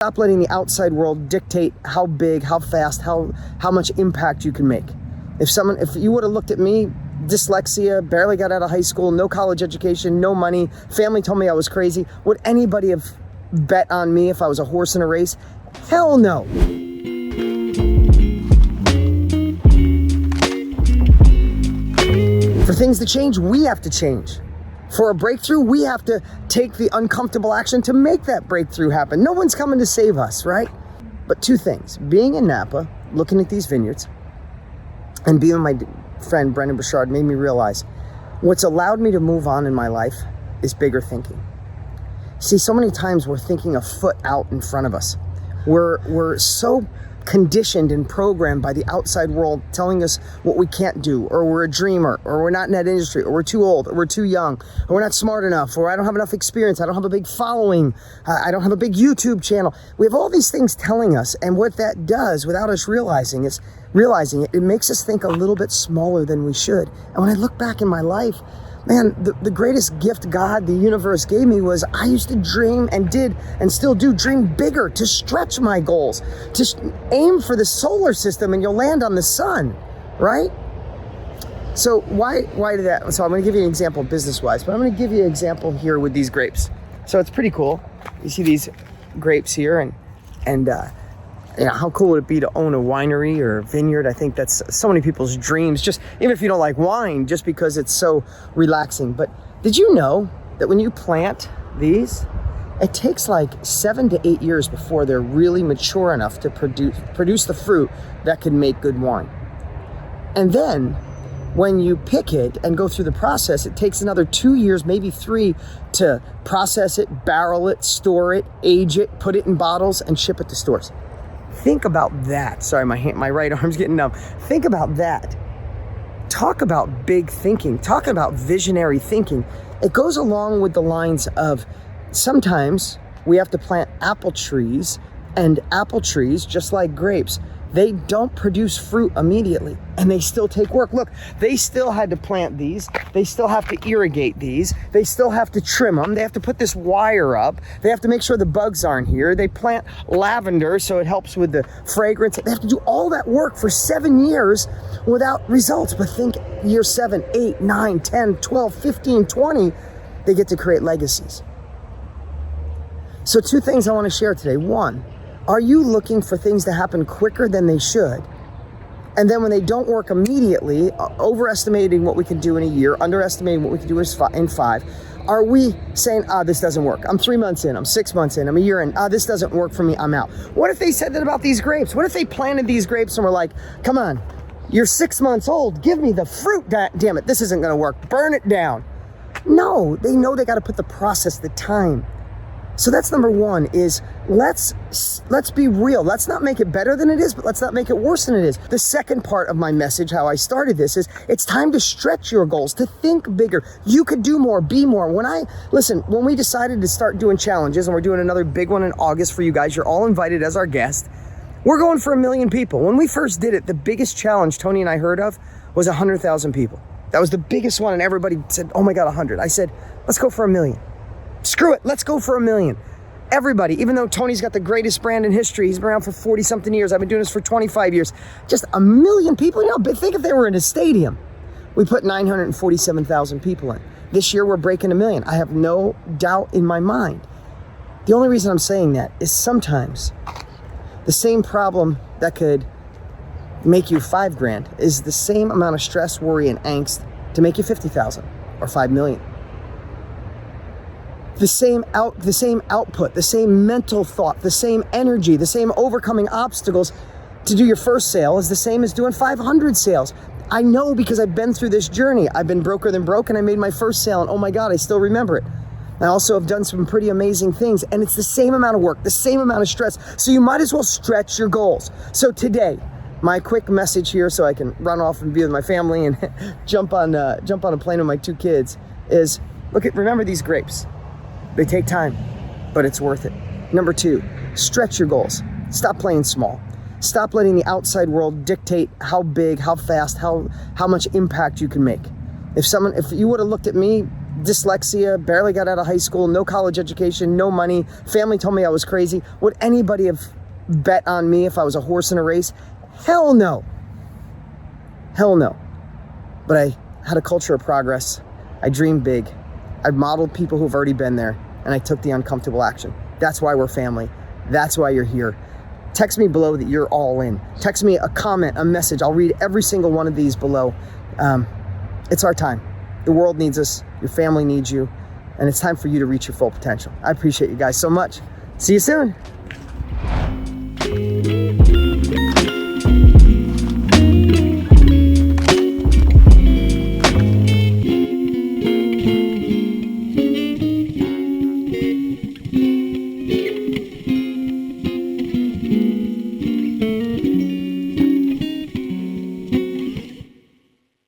Stop letting the outside world dictate how big, how fast, how much impact you can make. If you would have looked at me, dyslexia, barely got out of high school, no college education, no money, family told me I was crazy, would anybody have bet on me if I was a horse in a race? Hell no. For things to change, we have to change. For a breakthrough, we have to take the uncomfortable action to make that breakthrough happen. No one's coming to save us, right? But two things, being in Napa, looking at these vineyards, and being with my friend Brendan Bouchard made me realize what's allowed me to move on in my life is bigger thinking. See, so many times we're thinking a foot out in front of us. We're so conditioned and programmed by the outside world telling us what we can't do, or we're a dreamer, or we're not in that industry, or we're too old, or we're too young, or we're not smart enough, or I don't have enough experience, I don't have a big following, I don't have a big YouTube channel. We have all these things telling us, and what that does without us realizing it, it makes us think a little bit smaller than we should. And when I look back in my life, man, the greatest gift God, the universe gave me was I used to dream and did and still do dream bigger, to stretch my goals, to aim for the solar system and you'll land on the sun, right? So why did that? So I'm going to give you an example business-wise, but I'm going to give you an example here with these grapes. So it's pretty cool. You see these grapes here and you know, how cool would it be to own a winery or a vineyard? I think that's so many people's dreams, just even if you don't like wine, just because it's so relaxing. But did you know that when you plant these, it takes like 7 to 8 years before they're really mature enough to produce the fruit that can make good wine? And then when you pick it and go through the process, it takes another 2 years, maybe 3, to process it, barrel it, store it, age it, put it in bottles, and ship it to stores. Think about that. Sorry, my right arm's getting numb. Think about that. Talk about big thinking. Talk about visionary thinking. It goes along with the lines of sometimes we have to plant apple trees, and apple trees, just like grapes, they don't produce fruit immediately, and they still take work. Look, they still had to plant these. They still have to irrigate these. They still have to trim them. They have to put this wire up. They have to make sure the bugs aren't here. They plant lavender so it helps with the fragrance. They have to do all that work for 7 years without results. But think year 7, 8, 9, 10, 12, 15, 20, they get to create legacies. So 2 things I want to share today. 1, are you looking for things to happen quicker than they should? And then when they don't work immediately, overestimating what we can do in a year, underestimating what we can do in 5, are we saying, this doesn't work. I'm 3 months in, I'm 6 months in, I'm a year in, this doesn't work for me, I'm out. What if they said that about these grapes? What if they planted these grapes and were like, come on, you're 6 months old, give me the fruit, damn it, this isn't gonna work, burn it down. No, they know they gotta put the process, the time. So that's number 1, is let's be real. Let's not make it better than it is, but let's not make it worse than it is. The second part of my message, how I started this, is it's time to stretch your goals, to think bigger. You could do more, be more. When we decided to start doing challenges, and we're doing another big one in August for you guys, you're all invited as our guest. We're going for 1 million people. When we first did it, the biggest challenge Tony and I heard of was 100,000 people. That was the biggest one, and everybody said, oh my God, 100. I said, let's go for 1 million. Screw it, let's go for 1 million. Everybody, even though Tony's got the greatest brand in history, he's been around for 40 something years, I've been doing this for 25 years, just 1 million people, think if they were in a stadium. We put 947,000 people in. This year we're breaking 1 million. I have no doubt in my mind. The only reason I'm saying that is sometimes the same problem that could make you 5 grand is the same amount of stress, worry, and angst to make you 50,000 or 5 million. The same output, the same mental thought, the same energy, the same overcoming obstacles to do your first sale is the same as doing 500 sales. I know because I've been through this journey. I've been broker than broke, and I made my first sale, and oh my God, I still remember it. I also have done some pretty amazing things, and it's the same amount of work, the same amount of stress, so you might as well stretch your goals. So today, my quick message here, so I can run off and be with my family and jump on a plane with my 2 kids, is remember these grapes. They take time, but it's worth it. Number 2, stretch your goals. Stop playing small. Stop letting the outside world dictate how big, how fast, how much impact you can make. If you would have looked at me, dyslexia, barely got out of high school, no college education, no money, family told me I was crazy. Would anybody have bet on me if I was a horse in a race? Hell no. Hell no. But I had a culture of progress. I dreamed big. I modeled people who've already been there, and I took the uncomfortable action. That's why we're family. That's why you're here. Text me below that you're all in. Text me a comment, a message. I'll read every single one of these below. It's our time. The world needs us. Your family needs you. And it's time for you to reach your full potential. I appreciate you guys so much. See you soon.